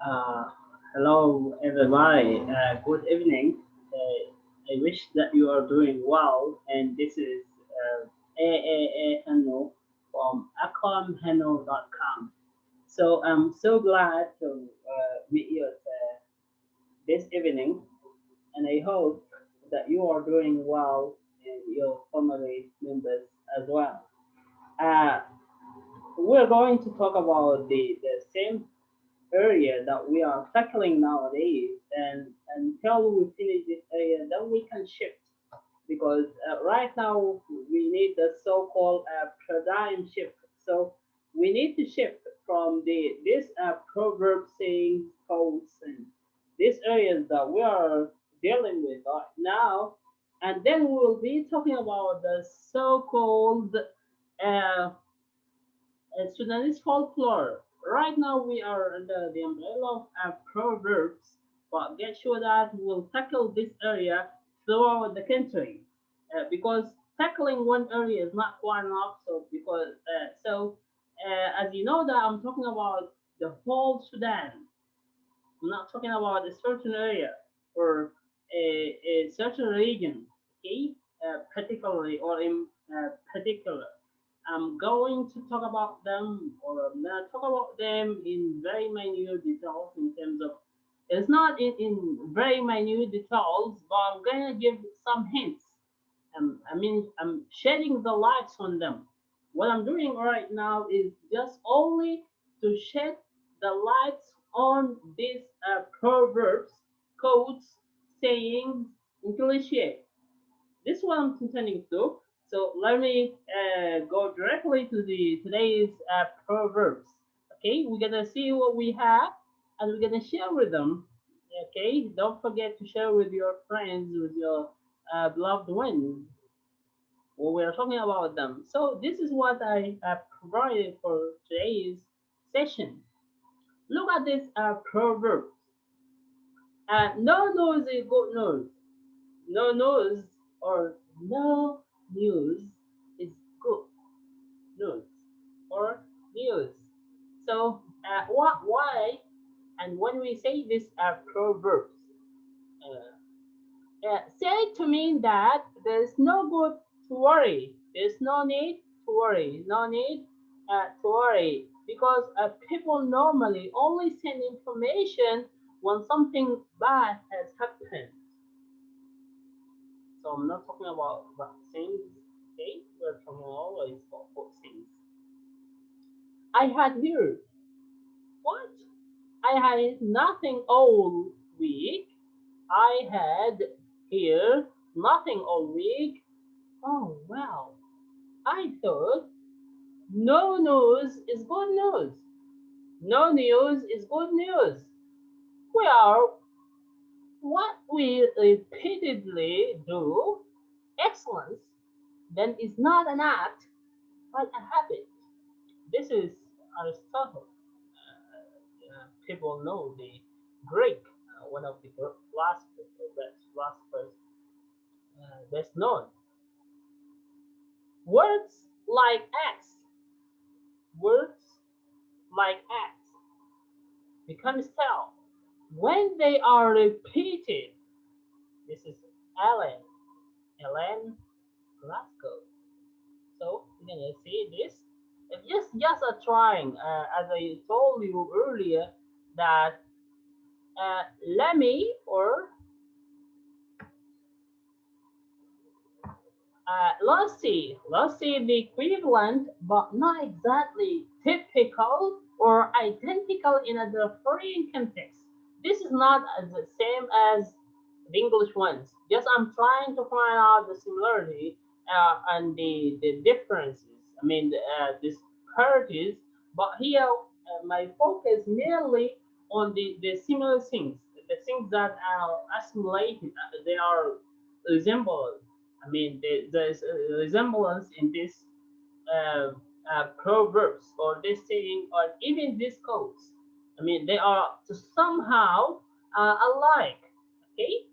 Uh, Hello, everybody. Good evening. I wish that you are doing well. And this is Hanno from akramhanno.com. So I'm so glad to meet you this evening, and I hope that you are doing well and your family members as well. Uh, we're going to talk about the same area that we are tackling nowadays, and until we finish this area then we can shift, because right now we need the so-called paradigm shift. So we need to shift from this proverb saying quotes and these areas that we are dealing with right now, and then we will be talking about the so-called uh, Sudanese folklore. Right now, we are under the umbrella of proverbs, but get sure that we'll tackle this area throughout the country, because tackling one area is not quite enough. As you know, that I'm talking about the whole Sudan. I'm not talking about a certain area or a certain region, okay, particularly or in particular. I'm going to talk about them, or I'm gonna talk about them in very minute details in terms of. It's not in very minute details, but I'm gonna give some hints. I'm shedding the lights on them. What I'm doing right now is just only to shed the lights on these proverbs, quotes, sayings, and cliche. This is what I'm intending to do. So let me go directly to the today's proverbs. Okay, we're gonna see what we have, and we're gonna share with them. Okay, don't forget to share with your friends, with your loved ones, when we are talking about them. So this is what I provided for today's session. Look at this proverb. No news is good news. No news or no news is good news or news. So what, why, and when we say this proverbs, say to mean that there's no good to worry. There's no need to worry. No need to worry, because people normally only send information when something bad has happened. So I'm not talking about vaccines, okay? We're talking always about vaccines. I had here, what? I had nothing all week. I had here nothing all week. Oh, well. I thought no news is good news. No news is good news. Well, what we repeatedly do, excellence, then is not an act but a habit. This is Aristotle. People know the Greek, one of the philosophers, best philosophers, best known. Words like X, words like X become style when they are repeated. This is Ellen Glasgow. So we're gonna see this. Just a trying, as I told you earlier, that Lemmy or Lassie the equivalent, but not exactly typical or identical in a Darfurian context. This is not as the same as the English ones. Just I'm trying to find out the similarity and the differences. I mean, disparities. But here, my focus merely on the similar things, the things that are assimilated. They are resembled. I mean, there's a resemblance in this uh, proverbs or this saying or even these codes. I mean, they are to somehow alike. Okay,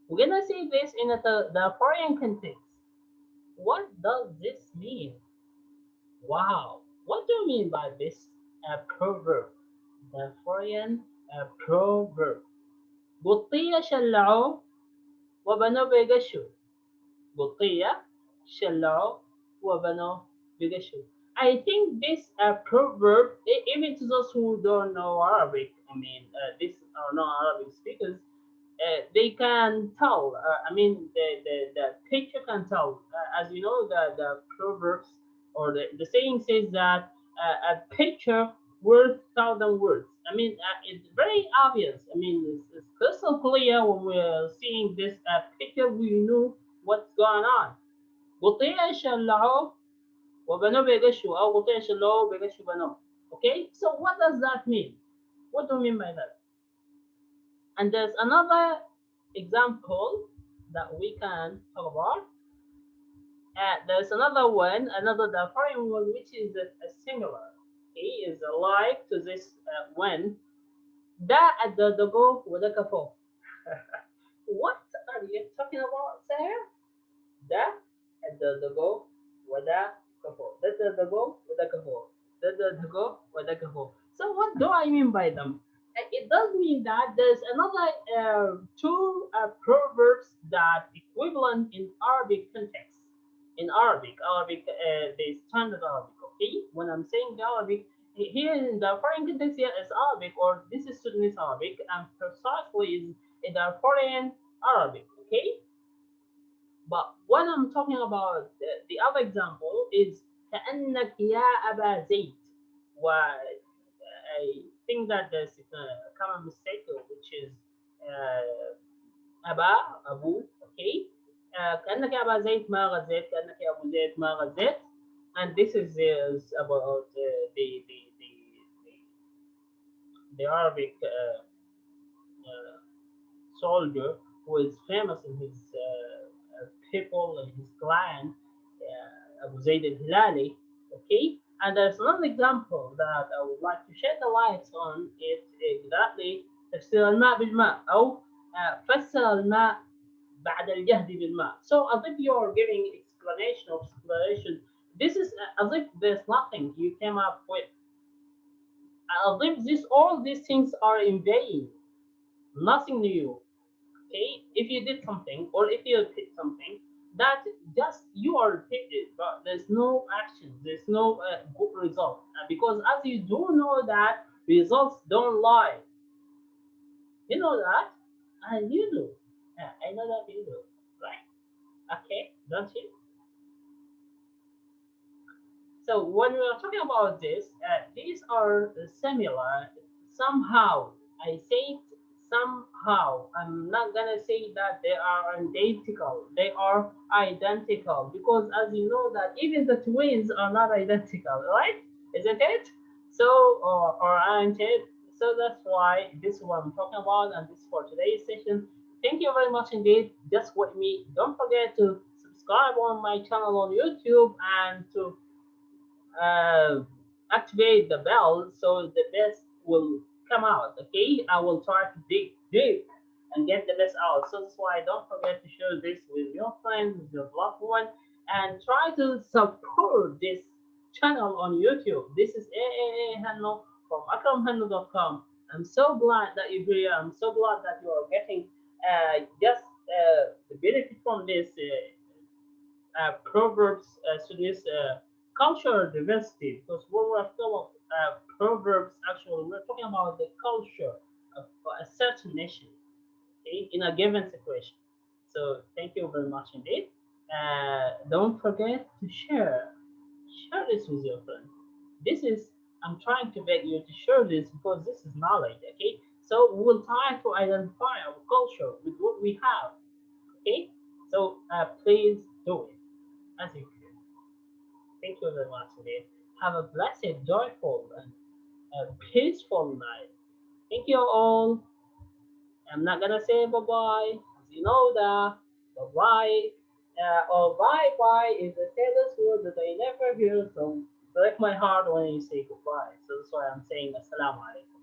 we're gonna see this in the foreign context. What does this mean? Wow, what do you mean by this? proverb. Darfurian proverb. بطية شلعوا وبنوا بيقشوا. بطية شلعوا وبنوا بيقشوا. I think this proverb, even to those who don't know Arabic, I mean, these are not Arabic speakers, they can tell. I mean, the picture can tell. As you know, the proverbs or the saying says that a picture worth thousand words. I mean, it's very obvious. I mean, it's crystal clear when we're seeing this picture. We know what's going on. قطيع شلعوه وبنوه بيقشوا أو قطيع شلعوه بيقشوا بنوه. Okay, so what does that mean? What do you mean by that? And there's another example that we can talk about. There's another one, another the foreign one, which is a singular. Okay, is like to this one. Da الدغدغه ودكفو. What are you talking about, sir? Da الدغدغه ودكفو. Da الدغدغه ودكفو. Da الدغدغه ودكفو. So what do I mean by them? It does mean that there's another two proverbs that equivalent in Arabic context. In Arabic, the standard Arabic. Okay, when I'm saying the Arabic, here in the foreign context, here is Arabic, or this is Sudanese Arabic, and precisely is in the foreign Arabic. Okay, but when I'm talking about the other example is كأنك يا أبا زيد. I think that there's a common mistake which is أبا أبو. Okay, كأنك يا أبا زيد ما غزيت كأنك يا أبو زيد ما غزيت. And this is about the Arabic soldier who is famous in his people and his clan, Abu Zayd al-Hilali. Okay, and there's another example that I would like to shed the light on it exactly. تفسير الماء بالماء أو فسر الماء بعد الجهد بالماء. So as if you are giving explanation. This is as if there's nothing you came up with. As if all these things are in vain, nothing new. Okay, if you did something or if you did something that just you are repeated, but there's no action, there's no good result, because as you do know that results don't lie. You know that, and you do. I know that you do, right? Okay, don't you? So when we are talking about this, these are similar somehow. I say it somehow. I'm not gonna say that they are identical. They are identical because, as you know, that even the twins are not identical, right? Isn't it? So, or aren't it? So that's why this is what I'm talking about, and this is for today's session. Thank you very much indeed. Just with me. Don't forget to subscribe on my channel on YouTube and to uh, activate the bell so the best will come out. Okay, I will try to dig deep and get the best out. So that's why don't forget to share this with your friends, with your loved one, and try to support this channel on YouTube. This is Hanno from akramhanno.com. I'm so glad that you're here. I'm so glad that you are getting just the benefit from this proverbs to this cultural diversity, because when we're talking about proverbs, actually we're talking about the culture of a certain nation, okay, in a given situation. So thank you very much indeed. Don't forget to share this with your friend. This is, I'm trying to beg you to share this because this is knowledge. Okay, so we will try to identify our culture with what we have. Okay, so please do it as you can. Thank you very much indeed. Have a blessed, joyful, and peaceful night. Thank you all. I'm not gonna say bye bye. As you know that bye bye or bye bye is the saddest word that I never hear. So break my heart when you say goodbye. So that's why I'm saying assalamu alaikum.